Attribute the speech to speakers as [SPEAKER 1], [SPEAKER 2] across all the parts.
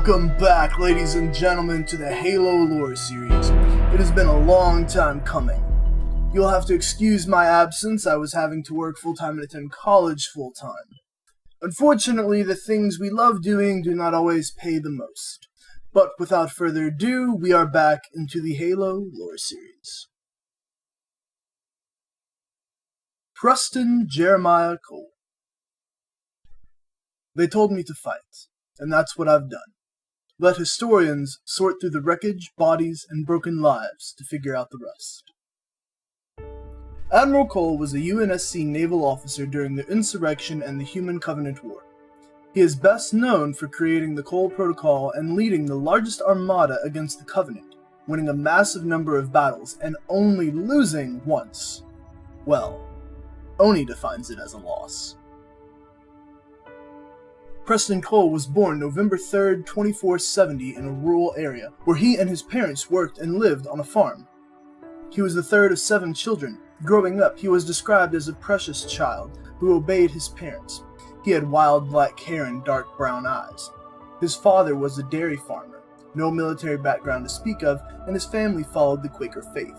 [SPEAKER 1] Welcome back, ladies and gentlemen, to the Halo lore series. It has been a long time coming. You'll have to excuse my absence. I was having to work full-time and attend college full-time. Unfortunately, the things we love doing do not always pay the most. But without further ado, we are back into the Halo lore series. Preston Jeremiah Cole. They told me to fight, and that's what I've done. Let historians sort through the wreckage, bodies, and broken lives to figure out the rest. Admiral Cole was a UNSC naval officer during the Insurrection and the Human Covenant War. He is best known for creating the Cole Protocol and leading the largest armada against the Covenant, winning a massive number of battles and only losing once. Well, Oni defines it as a loss. Preston Cole was born November 3rd, 2470 in a rural area, where he and his parents worked and lived on a farm. He was the third of 7 children. Growing up, he was described as a precious child who obeyed his parents. He had wild black hair and dark brown eyes. His father was a dairy farmer, no military background to speak of, and his family followed the Quaker faith.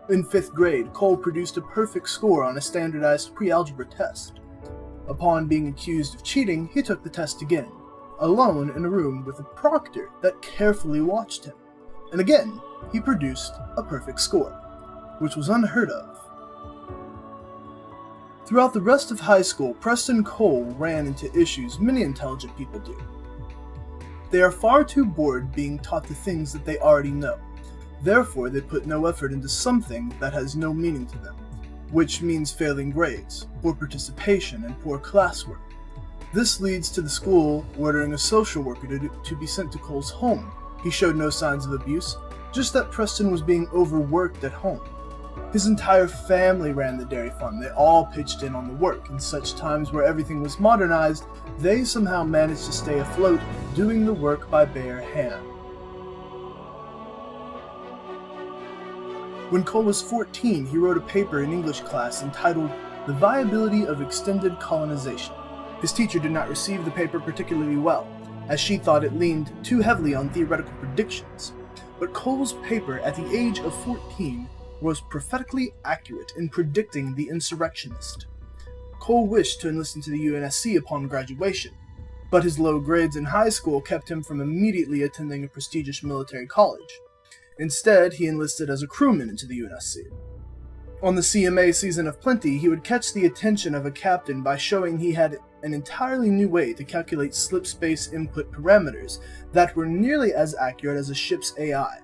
[SPEAKER 1] In 5th grade, Cole produced a perfect score on a standardized pre-algebra test. Upon being accused of cheating, he took the test again, alone in a room with a proctor that carefully watched him. And again, he produced a perfect score, which was unheard of. Throughout the rest of high school, Preston Cole ran into issues many intelligent people do. They are far too bored being taught the things that they already know. Therefore, they put no effort into something that has no meaning to them, which means failing grades, poor participation, and poor classwork. This leads to the school ordering a social worker to be sent to Cole's home. He showed no signs of abuse, just that Preston was being overworked at home. His entire family ran the dairy farm. They all pitched in on the work. In such times where everything was modernized, they somehow managed to stay afloat, doing the work by bare hand. When Cole was 14, he wrote a paper in English class entitled The Viability of Extended Colonization. His teacher did not receive the paper particularly well, as she thought it leaned too heavily on theoretical predictions. But Cole's paper at the age of 14 was prophetically accurate in predicting the insurrectionist. Cole wished to enlist into the UNSC upon graduation, but his low grades in high school kept him from immediately attending a prestigious military college. Instead, he enlisted as a crewman into the UNSC. On the CMA Season of Plenty, he would catch the attention of a captain by showing he had an entirely new way to calculate slip space input parameters that were nearly as accurate as a ship's AI.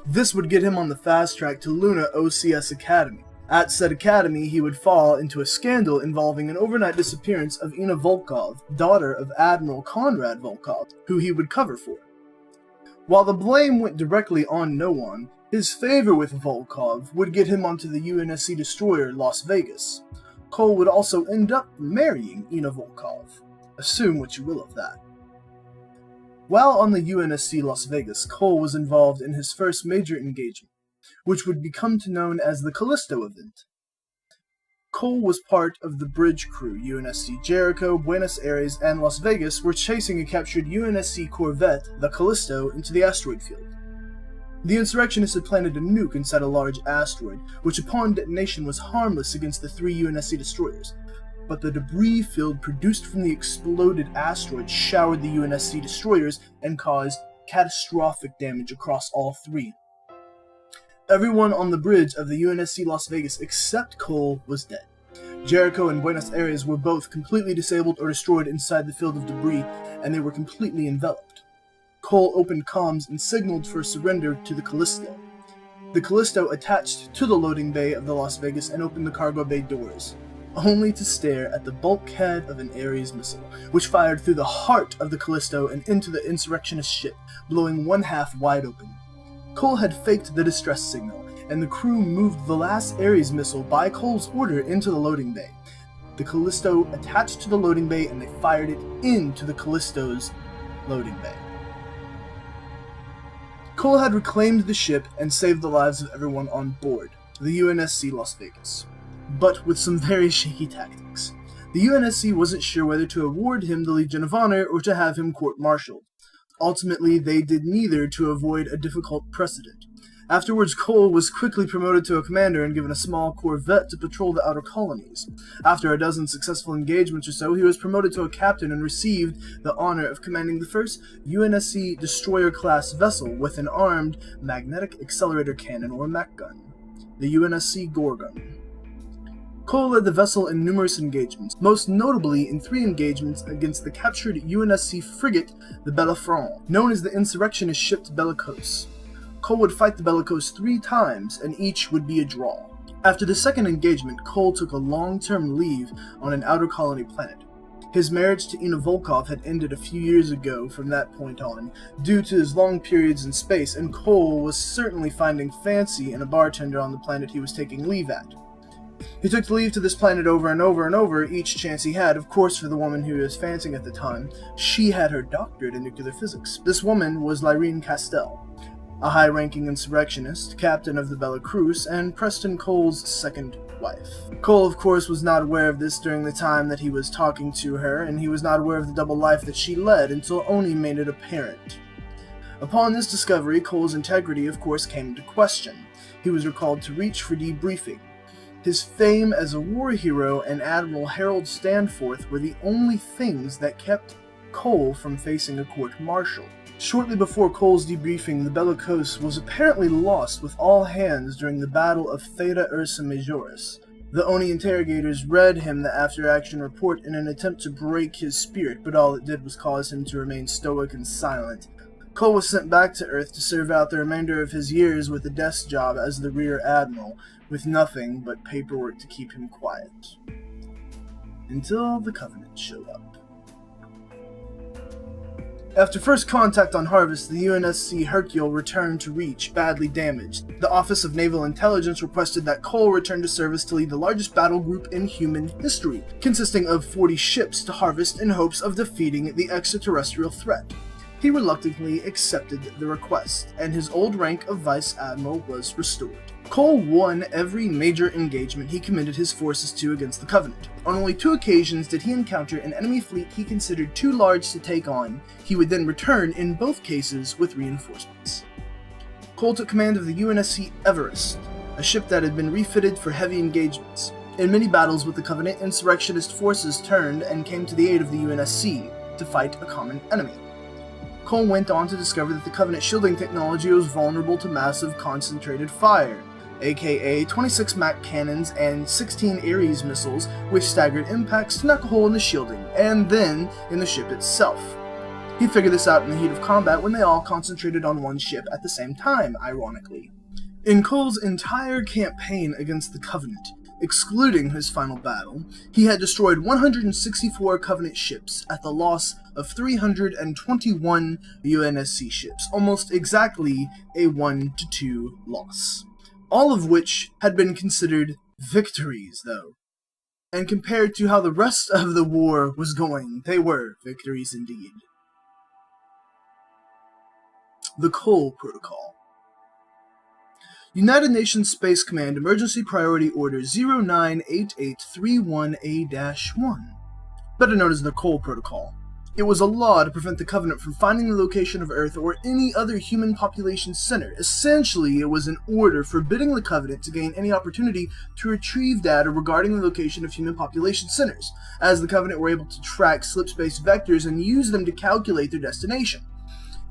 [SPEAKER 1] This would get him on the fast track to Luna OCS Academy. At said academy, he would fall into a scandal involving an overnight disappearance of Ina Volkov, daughter of Admiral Conrad Volkov, who he would cover for. While the blame went directly on no one, his favor with Volkov would get him onto the UNSC destroyer Las Vegas. Cole would also end up marrying Ina Volkov. Assume what you will of that. While on the UNSC Las Vegas, Cole was involved in his first major engagement, which would become known as the Callisto event. Cole was part of the bridge crew. UNSC Jericho, Buenos Aires, and Las Vegas were chasing a captured UNSC corvette, the Callisto, into the asteroid field. The insurrectionists had planted a nuke inside a large asteroid, which upon detonation was harmless against the 3 UNSC destroyers. But the debris field produced from the exploded asteroid showered the UNSC destroyers and caused catastrophic damage across all 3. Everyone on the bridge of the UNSC Las Vegas except Cole was dead. Jericho and Buenos Aires were both completely disabled or destroyed inside the field of debris, and they were completely enveloped. Cole opened comms and signaled for surrender to the Callisto. The Callisto attached to the loading bay of the Las Vegas and opened the cargo bay doors, only to stare at the bulkhead of an Ares missile, which fired through the heart of the Callisto and into the insurrectionist ship, blowing one half wide open. Cole had faked the distress signal, and the crew moved the last Ares missile by Cole's order into the loading bay. The Callisto attached to the loading bay, and they fired it into the Callisto's loading bay. Cole had reclaimed the ship and saved the lives of everyone on board, the UNSC Las Vegas, but with some very shaky tactics. The UNSC wasn't sure whether to award him the Legion of Honor or to have him court-martialed. Ultimately, they did neither to avoid a difficult precedent. Afterwards, Cole was quickly promoted to a commander and given a small corvette to patrol the outer colonies. After a dozen successful engagements or so, he was promoted to a captain and received the honor of commanding the first UNSC destroyer-class vessel with an armed magnetic accelerator cannon or MAC gun, the UNSC Gorgon. Cole led the vessel in numerous engagements, most notably in 3 engagements against the captured UNSC frigate, the Bellefonds, known as the insurrectionist ship Bellicose. Cole would fight the Bellicose 3 times, and each would be a draw. After the second engagement, Cole took a long-term leave on an outer colony planet. His marriage to Ina Volkov had ended a few years ago from that point on, due to his long periods in space, and Cole was certainly finding fancy in a bartender on the planet he was taking leave at. He took the leave to this planet over and over and over each chance he had, of course for the woman who he was fancying at the time. She had her doctorate in nuclear physics. This woman was Lyrene Castell, a high-ranking insurrectionist, captain of the Bella Cruz, and Preston Cole's second wife. Cole, of course, was not aware of this during the time that he was talking to her, and he was not aware of the double life that she led until Oni made it apparent. Upon this discovery, Cole's integrity, of course, came into question. He was recalled to Reach for debriefing. His fame as a war hero and Admiral Harold Stanforth were the only things that kept Cole from facing a court-martial. Shortly before Cole's debriefing, the Bellicose was apparently lost with all hands during the Battle of Theta Ursa Majoris. The Oni interrogators read him the after-action report in an attempt to break his spirit, but all it did was cause him to remain stoic and silent. Cole was sent back to Earth to serve out the remainder of his years with a desk job as the Rear Admiral, with nothing but paperwork to keep him quiet. Until the Covenant showed up. After first contact on Harvest, the UNSC Hercule returned to Reach, badly damaged. The Office of Naval Intelligence requested that Cole return to service to lead the largest battle group in human history, consisting of 40 ships to Harvest in hopes of defeating the extraterrestrial threat. He reluctantly accepted the request, and his old rank of Vice Admiral was restored. Cole won every major engagement he committed his forces to against the Covenant. On only 2 occasions did he encounter an enemy fleet he considered too large to take on. He would then return in both cases with reinforcements. Cole took command of the UNSC Everest, a ship that had been refitted for heavy engagements. In many battles with the Covenant, insurrectionist forces turned and came to the aid of the UNSC to fight a common enemy. Cole went on to discover that the Covenant shielding technology was vulnerable to massive concentrated fire, aka 26 MAC cannons and 16 Ares missiles with staggered impacts to knock a hole in the shielding, and then in the ship itself. He figured this out in the heat of combat when they all concentrated on one ship at the same time, ironically. In Cole's entire campaign against the Covenant, excluding his final battle, he had destroyed 164 Covenant ships at the loss of 321 UNSC ships, almost exactly a 1-2 loss. All of which had been considered victories, though. And compared to how the rest of the war was going, they were victories indeed. The Cole Protocol. United Nations Space Command Emergency Priority Order 098831A-1, better known as the Cole Protocol. It was a law to prevent the Covenant from finding the location of Earth or any other human population center. Essentially, it was an order forbidding the Covenant to gain any opportunity to retrieve data regarding the location of human population centers, as the Covenant were able to track slipspace vectors and use them to calculate their destination.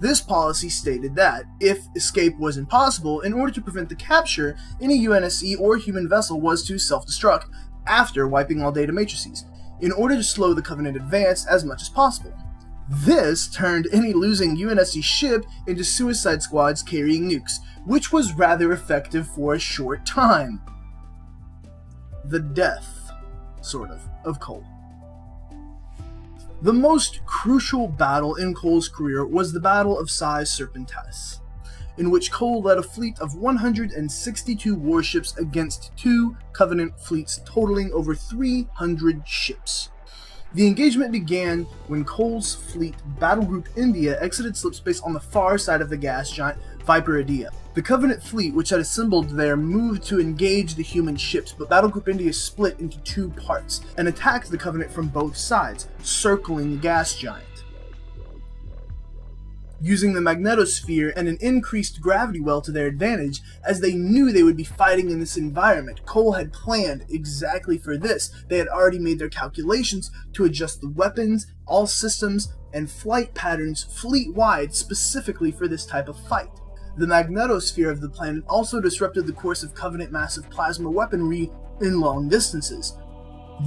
[SPEAKER 1] This policy stated that, if escape was impossible, in order to prevent the capture, any UNSC or human vessel was to self-destruct after wiping all data matrices, in order to slow the Covenant advance as much as possible. This turned any losing UNSC ship into suicide squads carrying nukes, which was rather effective for a short time. The death, of Cole. The most crucial battle in Cole's career was the Battle of Sais Serpentis, in which Cole led a fleet of 162 warships against 2 Covenant fleets totaling over 300 ships. The engagement began when Cole's fleet, Battle Group India, exited slipspace on the far side of the gas giant Viper Idea. The Covenant fleet, which had assembled there, moved to engage the human ships, but Battle Group India split into 2 parts and attacked the Covenant from both sides, circling the gas giant. using the magnetosphere and an increased gravity well to their advantage, as they knew they would be fighting in this environment. Cole had planned exactly for this. They had already made their calculations to adjust the weapons, all systems, and flight patterns fleet-wide specifically for this type of fight. The magnetosphere of the planet also disrupted the course of Covenant massive plasma weaponry in long distances.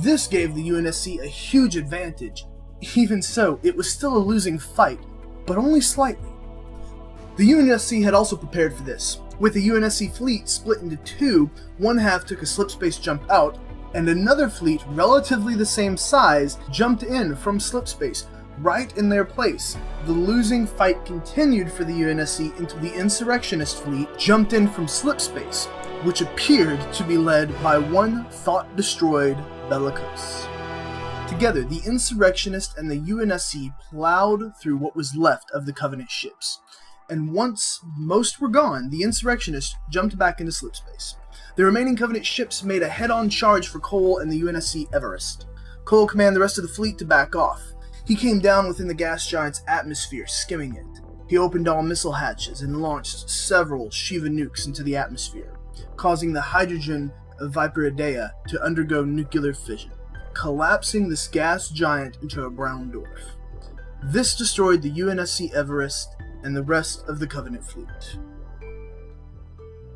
[SPEAKER 1] This gave the UNSC a huge advantage. Even so, it was still a losing fight, but only slightly. The UNSC had also prepared for this, with the UNSC fleet split into two. One half took a slipspace jump out, and another fleet relatively the same size jumped in from slipspace, right in their place. The losing fight continued for the UNSC until the insurrectionist fleet jumped in from slipspace, which appeared to be led by one thought-destroyed bellicose. Together, the insurrectionist and the UNSC plowed through what was left of the Covenant ships, and once most were gone, the insurrectionists jumped back into slipspace. The remaining Covenant ships made a head-on charge for Cole and the UNSC Everest. Cole commanded the rest of the fleet to back off. He came down within the gas giant's atmosphere, skimming it. He opened all missile hatches and launched several Shiva nukes into the atmosphere, causing the hydrogen of Viperidea to undergo nuclear fission, collapsing this gas giant into a brown dwarf. This destroyed the UNSC Everest and the rest of the Covenant fleet.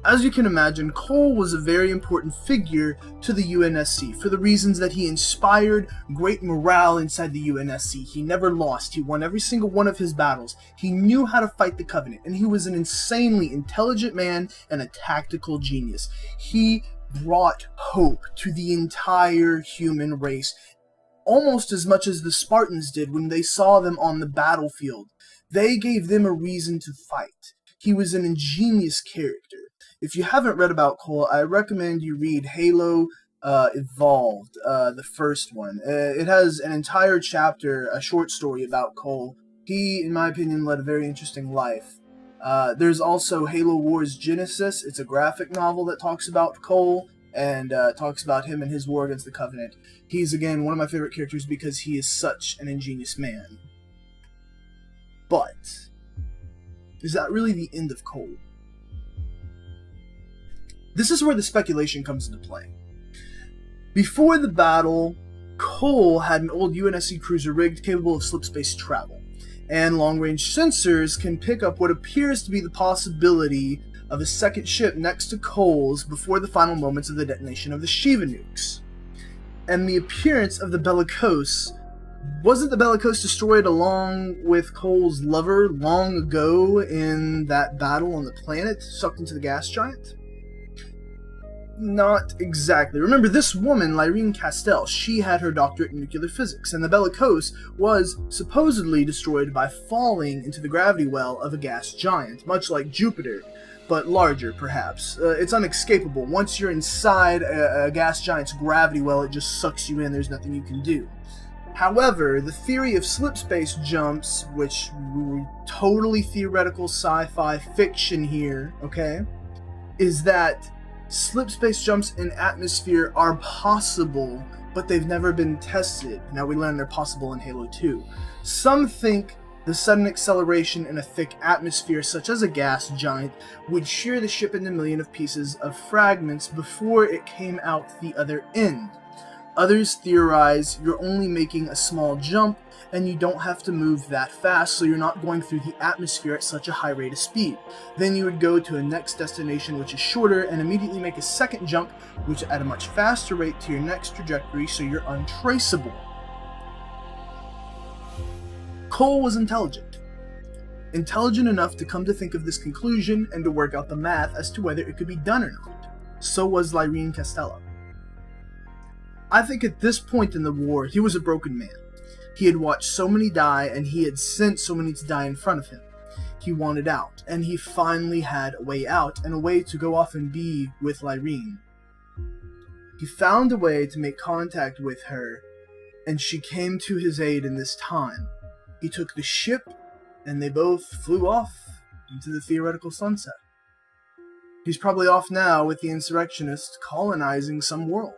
[SPEAKER 1] As you can imagine, Cole was a very important figure to the UNSC for the reasons that he inspired great morale inside the UNSC. He never lost. He won every single one of his battles. He knew how to fight the Covenant, and he was an insanely intelligent man and a tactical genius. He brought hope to the entire human race, almost as much as the Spartans did when they saw them on the battlefield. They gave them a reason to fight. He was an ingenious character. If you haven't read about Cole, I recommend you read Halo Evolved, the first one. It has an entire chapter, a short story about Cole. He, in my opinion, led a very interesting life. There's also Halo Wars Genesis. It's a graphic novel that talks about Cole and talks about him and his war against the Covenant. He's, again, one of my favorite characters because he is such an ingenious man. But is that really the end of Cole? This is where the speculation comes into play. Before the battle, Cole had an old UNSC cruiser rigged capable of slipspace travel, and long-range sensors can pick up what appears to be the possibility of a second ship next to Cole's before the final moments of the detonation of the Shiva nukes. And the appearance of the bellicose. Wasn't the bellicose destroyed along with Cole's lover long ago in that battle on the planet, sucked into the gas giant? Not exactly. Remember, this woman, Lyrene Castell, she had her doctorate in nuclear physics, and the bellicose was supposedly destroyed by falling into the gravity well of a gas giant, much like Jupiter, but larger, perhaps. It's unescapable. Once you're inside a gas giant's gravity well, it just sucks you in. There's nothing you can do. However, the theory of slipspace jumps, which totally theoretical sci-fi fiction here, okay, is that slipspace jumps in atmosphere are possible, but they've never been tested. Now we learn they're possible in Halo 2. Some think the sudden acceleration in a thick atmosphere, such as a gas giant, would shear the ship into millions of pieces of fragments before it came out the other end. Others theorize you're only making a small jump and you don't have to move that fast, so you're not going through the atmosphere at such a high rate of speed. Then you would go to a next destination which is shorter and immediately make a second jump, which at a much faster rate to your next trajectory, so you're untraceable. Cole was intelligent. Intelligent enough to come to think of this conclusion and to work out the math as to whether it could be done or not. So was Lyrene Castell. I think at this point in the war, he was a broken man. He had watched so many die, and he had sent so many to die in front of him. He wanted out, and he finally had a way out, and a way to go off and be with Lyrene. He found a way to make contact with her, and she came to his aid in this time. He took the ship, and they both flew off into the theoretical sunset. He's probably off now with the insurrectionists colonizing some world.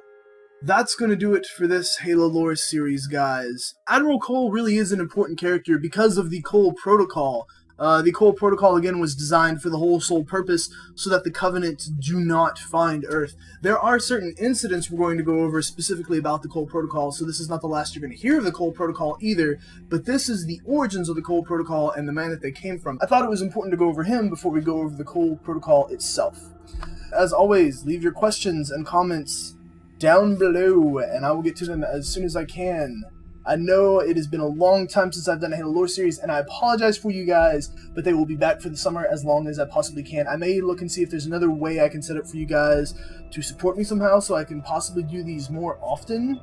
[SPEAKER 1] That's going to do it for this Halo lore series, guys. Admiral Cole really is an important character because of the Cole Protocol. The Cole Protocol, again, was designed for the whole sole purpose so that the Covenant do not find Earth. There are certain incidents we're going to go over specifically about the Cole Protocol, so this is not the last you're going to hear of the Cole Protocol either, but this is the origins of the Cole Protocol and the man that they came from. I thought it was important to go over him before we go over the Cole Protocol itself. As always, leave your questions and comments down below, and I will get to them as soon as I can. I know it has been a long time since I've done a Halo Lore series, and I apologize for you guys, but they will be back for the summer as long as I possibly can. I may look and see if there's another way I can set up for you guys to support me somehow so I can possibly do these more often.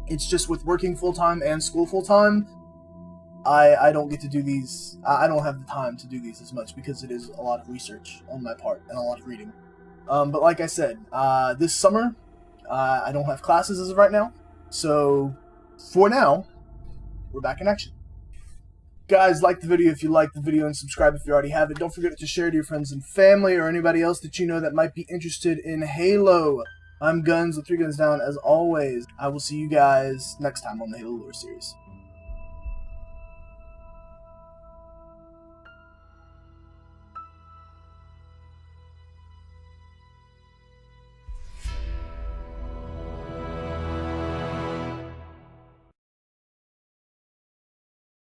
[SPEAKER 1] It's just with working full-time and school full-time, I don't get to do these. I don't have the time to do these as much because it is a lot of research on my part and a lot of reading. But like I said, this summer, I don't have classes as of right now, so for now, we're back in action. Guys, like the video if you like the video and subscribe if you already have it. Don't forget to share to your friends and family or anybody else that you know that might be interested in Halo. I'm Guns with 3 Guns Down as always. I will see you guys next time on the Halo Lore series.